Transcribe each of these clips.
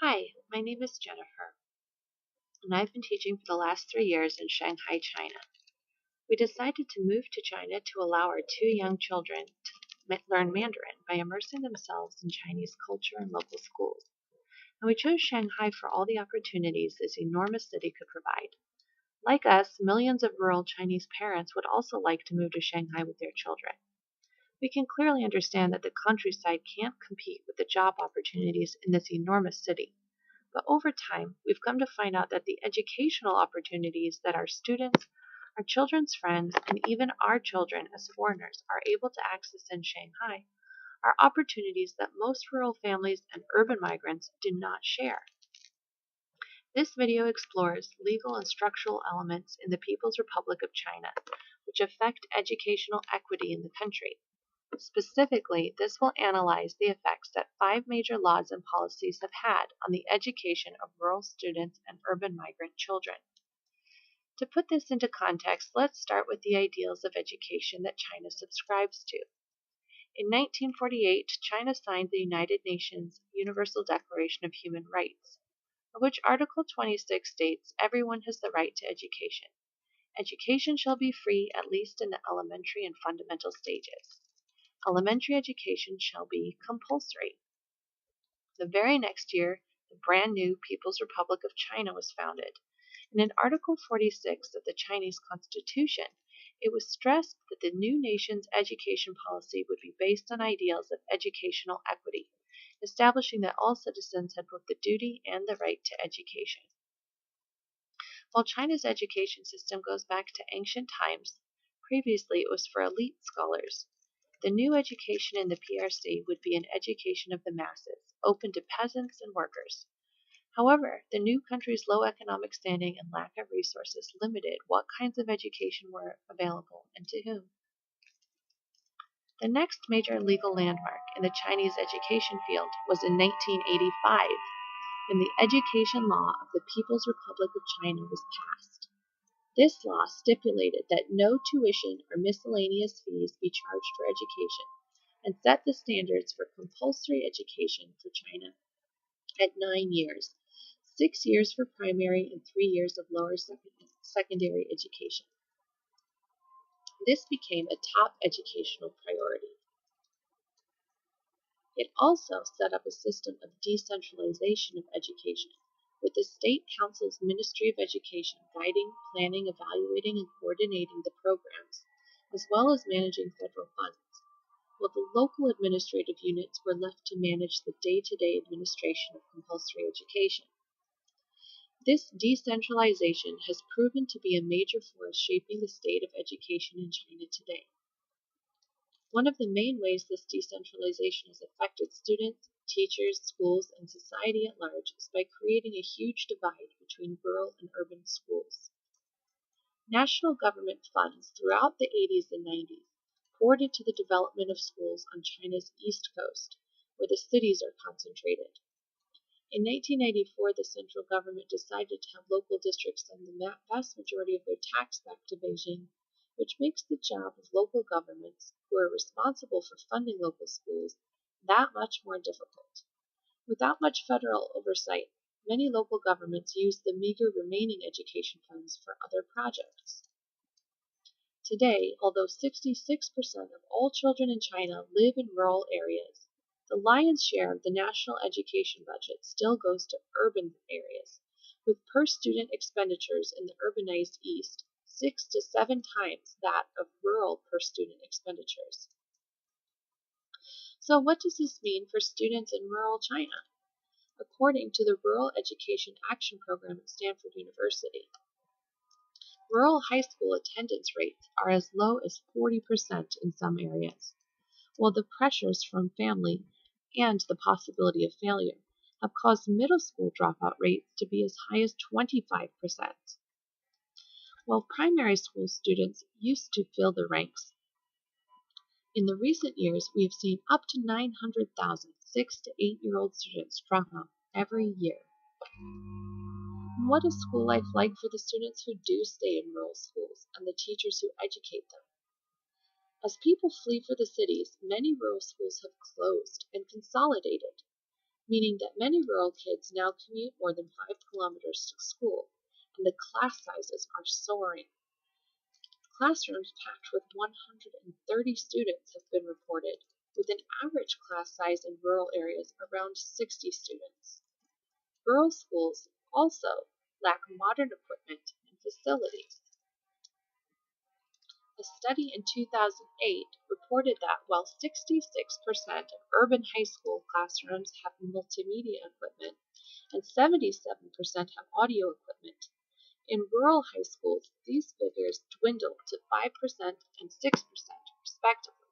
Hi, my name is Jennifer, and I've been teaching for the last 3 years in Shanghai, China. We decided to move to China to allow our two young children to learn Mandarin by immersing themselves in Chinese culture and local schools. And we chose Shanghai for all the opportunities this enormous city could provide. Like us, millions of rural Chinese parents would also like to move to Shanghai with their children. We can clearly understand that the countryside can't compete with the job opportunities in this enormous city. But over time, we've come to find out that the educational opportunities that our students, our children's friends, and even our children as foreigners are able to access in Shanghai are opportunities that most rural families and urban migrants do not share. This video explores legal and structural elements in the People's Republic of China, which affect educational equity in the country. Specifically, this will analyze the effects that five major laws and policies have had on the education of rural students and urban migrant children. To put this into context, let's start with the ideals of education that China subscribes to. In 1948, China signed the United Nations Universal Declaration of Human Rights, of which Article 26 states everyone has the right to education. Education shall be free at least in the elementary and fundamental stages. Elementary education shall be compulsory. The very next year, the brand new People's Republic of China was founded, and in Article 46 of the Chinese Constitution, it was stressed that the new nation's education policy would be based on ideals of educational equity, establishing that all citizens had both the duty and the right to education. While China's education system goes back to ancient times, previously it was for elite scholars. The new education in the PRC would be an education of the masses, open to peasants and workers. However, the new country's low economic standing and lack of resources limited what kinds of education were available and to whom. The next major legal landmark in the Chinese education field was in 1985, when the Education Law of the People's Republic of China was passed. This law stipulated that no tuition or miscellaneous fees be charged for education, and set the standards for compulsory education for China at 9 years, 6 years for primary and 3 years of lower secondary education. This became a top educational priority. It also set up a system of decentralization of education, with the State Council's Ministry of Education guiding, planning, evaluating, and coordinating the programs, as well as managing federal funds, while the local administrative units were left to manage the day-to-day administration of compulsory education. This decentralization has proven to be a major force shaping the state of education in China today. One of the main ways this decentralization has affected students, teachers, schools, and society at large is by creating a huge divide between rural and urban schools. National government funds throughout the 80s and 90s poured into the development of schools on China's east coast, where the cities are concentrated. In 1994, the central government decided to have local districts send the vast majority of their tax back to Beijing, which makes the job of local governments, who are responsible for funding local schools, that much more difficult. Without much federal oversight, many local governments use the meager remaining education funds for other projects. Today, although 66% of all children in China live in rural areas, the lion's share of the national education budget still goes to urban areas, with per student expenditures in the urbanized East 6 to 7 times that of rural per student expenditures. So what does this mean for students in rural China? According to the Rural Education Action Program at Stanford University, rural high school attendance rates are as low as 40% in some areas, while the pressures from family and the possibility of failure have caused middle school dropout rates to be as high as 25%. While primary school students used to fill the ranks, in the recent years we have seen up to 900,000 6 to 8-year-old students drop out every year. What is school life like for the students who do stay in rural schools and the teachers who educate them? As people flee for the cities, many rural schools have closed and consolidated. meaning that many rural kids now commute more than 5 kilometers to school, and the class sizes are soaring. Classrooms packed with 130 students have been reported, with an average class size in rural areas around 60 students. Rural schools also lack modern equipment and facilities. A study in 2008 reported that while 66% of urban high school classrooms have multimedia equipment and 77% have audio equipment, in rural high schools these figures dwindle to 5% and 6% respectively.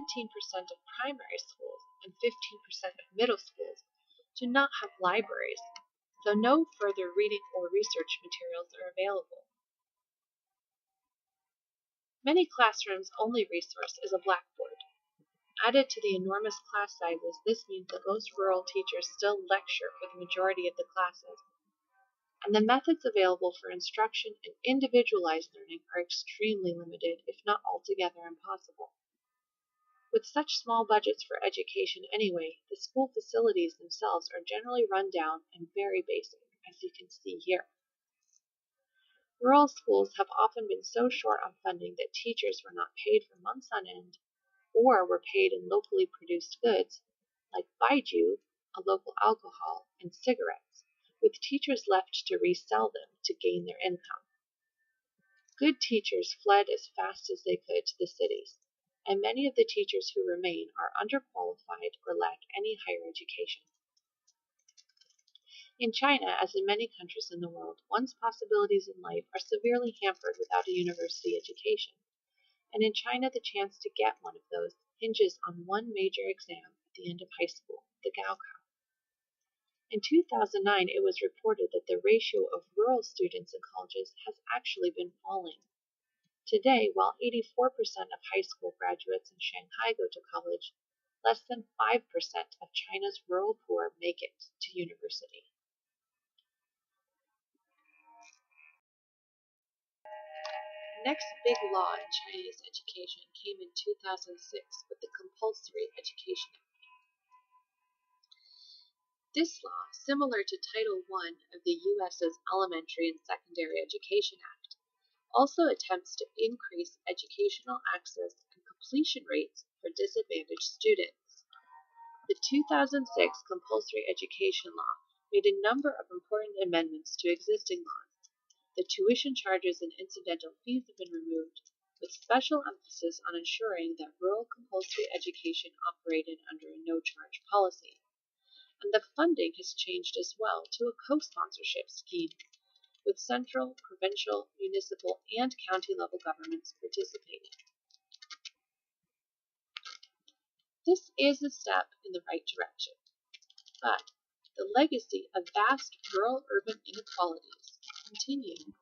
17% of primary schools and 15% of middle schools do not have libraries, so no further reading or research materials are available. Many classrooms' only resource is a blackboard. Added to the enormous class sizes, this means that most rural teachers still lecture for the majority of the classes, and the methods available for instruction and individualized learning are extremely limited, if not altogether impossible. With such small budgets for education anyway, the school facilities themselves are generally run down and very basic, as you can see here. Rural schools have often been so short on funding that teachers were not paid for months on end, or were paid in locally produced goods, like baijiu, a local alcohol, and cigarettes, with teachers left to resell them to gain their income. Good teachers fled as fast as they could to the cities, and many of the teachers who remain are underqualified or lack any higher education. In China, as in many countries in the world, one's possibilities in life are severely hampered without a university education, and in China the chance to get one of those hinges on one major exam at the end of high school, the Gaokao. In 2009, it was reported that the ratio of rural students in colleges has actually been falling. Today, while 84% of high school graduates in Shanghai go to college, less than 5% of China's rural poor make it to university. The next big law in Chinese education came in 2006 with the Compulsory Education Act. This law, similar to Title I of the U.S.'s Elementary and Secondary Education Act, also attempts to increase educational access and completion rates for disadvantaged students. The 2006 Compulsory Education Law made a number of important amendments to existing laws. The tuition charges and incidental fees have been removed, with special emphasis on ensuring that rural compulsory education operated under a no-charge policy. And the funding has changed as well to a co-sponsorship scheme, with central, provincial, municipal, and county-level governments participating. This is a step in the right direction, but the legacy of vast rural-urban inequalities continues.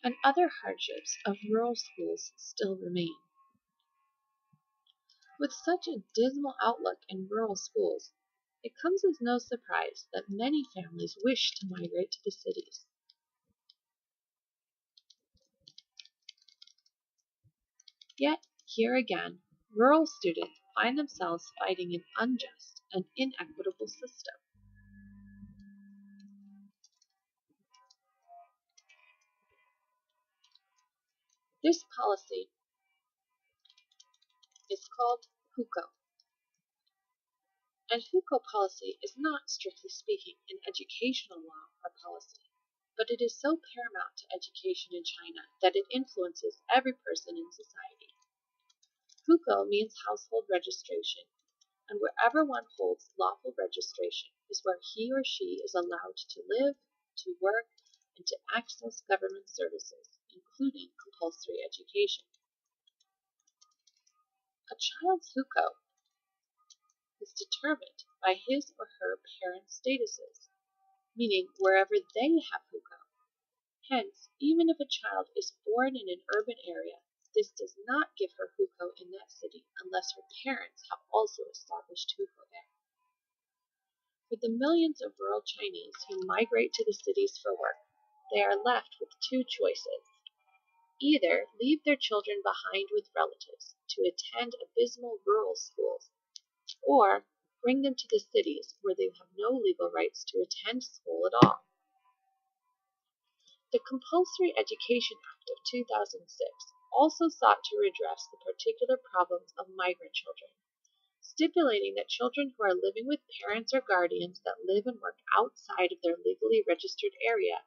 And other hardships of rural schools still remain. With such a dismal outlook in rural schools, it comes as no surprise that many families wish to migrate to the cities. Yet, here again, rural students find themselves fighting an unjust and inequitable system. This policy is called hukou. And hukou policy is not, strictly speaking, an educational law or policy, but it is so paramount to education in China that it influences every person in society. Hukou means household registration, and wherever one holds lawful registration is where he or she is allowed to live, to work, and to access government services, including compulsory education. A child's hukou is determined by his or her parents' statuses, meaning wherever they have hukou. Hence, even if a child is born in an urban area, this does not give her hukou in that city unless her parents have also established hukou there. For the millions of rural Chinese who migrate to the cities for work, they are left with two choices. Either leave their children behind with relatives to attend abysmal rural schools, or bring them to the cities where they have no legal rights to attend school at all. The Compulsory Education Act of 2006 also sought to redress the particular problems of migrant children, stipulating that children who are living with parents or guardians that live and work outside of their legally registered area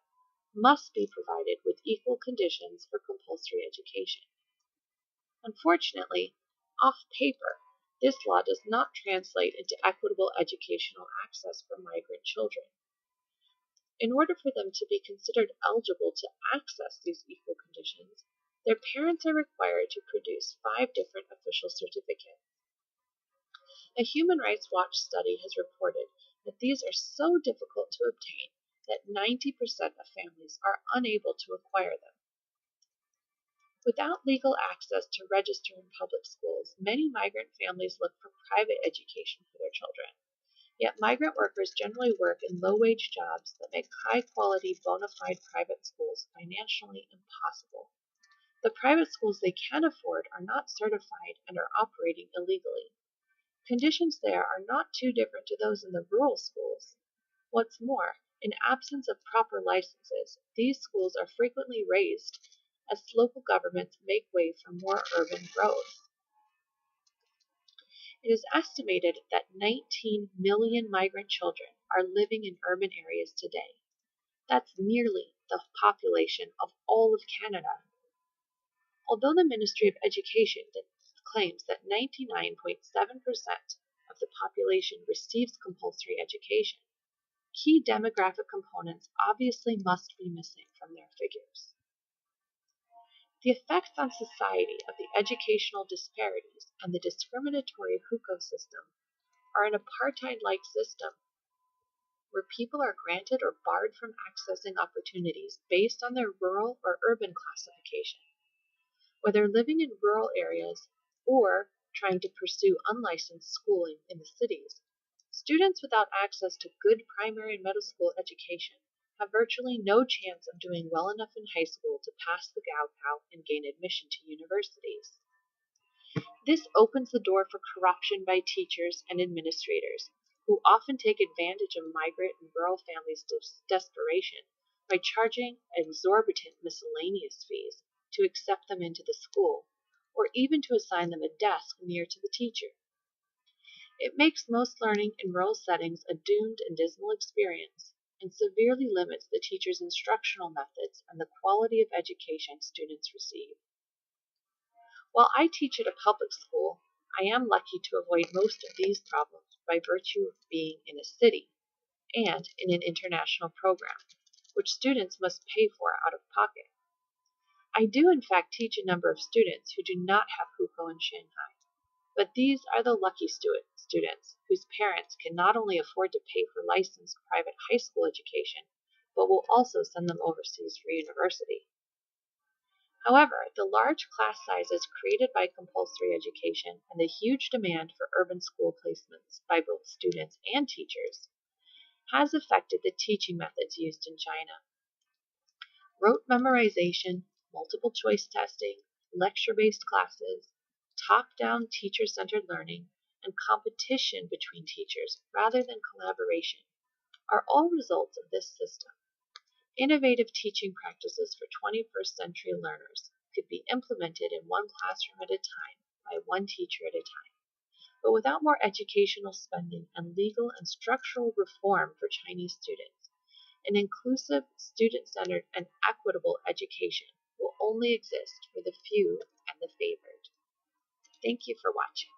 must be provided with equal conditions for compulsory education. Unfortunately, off paper, this law does not translate into equitable educational access for migrant children. In order for them to be considered eligible to access these equal conditions, their parents are required to produce 5 different official certificates. A Human Rights Watch study has reported that these are so difficult to obtain that 90% of families are unable to acquire them. Without legal access to register in public schools, many migrant families look for private education for their children. Yet migrant workers generally work in low-wage jobs that make high-quality, bona fide private schools financially impossible. The private schools they can afford are not certified and are operating illegally. Conditions there are not too different to those in the rural schools. What's more, in absence of proper licenses, these schools are frequently razed as local governments make way for more urban growth. It is estimated that 19 million migrant children are living in urban areas today. That's nearly the population of all of Canada. Although the Ministry of Education claims that 99.7% of the population receives compulsory education, key demographic components obviously must be missing from their figures. The effects on society of the educational disparities and the discriminatory hukou system are an apartheid-like system where people are granted or barred from accessing opportunities based on their rural or urban classification. Whether living in rural areas or trying to pursue unlicensed schooling in the cities, students without access to good primary and middle school education have virtually no chance of doing well enough in high school to pass the Gaokao and gain admission to universities. This opens the door for corruption by teachers and administrators, who often take advantage of migrant and rural families' desperation by charging exorbitant miscellaneous fees to accept them into the school, or even to assign them a desk near to the teacher. It makes most learning in rural settings a doomed and dismal experience, and severely limits the teacher's instructional methods and the quality of education students receive. While I teach at a public school, I am lucky to avoid most of these problems by virtue of being in a city and in an international program, which students must pay for out of pocket. I do in fact teach a number of students who do not have hukou in Shanghai, but these are the lucky students whose parents can not only afford to pay for licensed private high school education, but will also send them overseas for university. However, the large class sizes created by compulsory education and the huge demand for urban school placements by both students and teachers has affected the teaching methods used in China. Rote memorization, multiple choice testing, lecture-based classes, top-down teacher-centered learning, and competition between teachers rather than collaboration are all results of this system. Innovative teaching practices for 21st century learners could be implemented in one classroom at a time by one teacher at a time. But without more educational spending and legal and structural reform for Chinese students, an inclusive, student-centered, and equitable education will only exist for the few and the favored. Thank you for watching.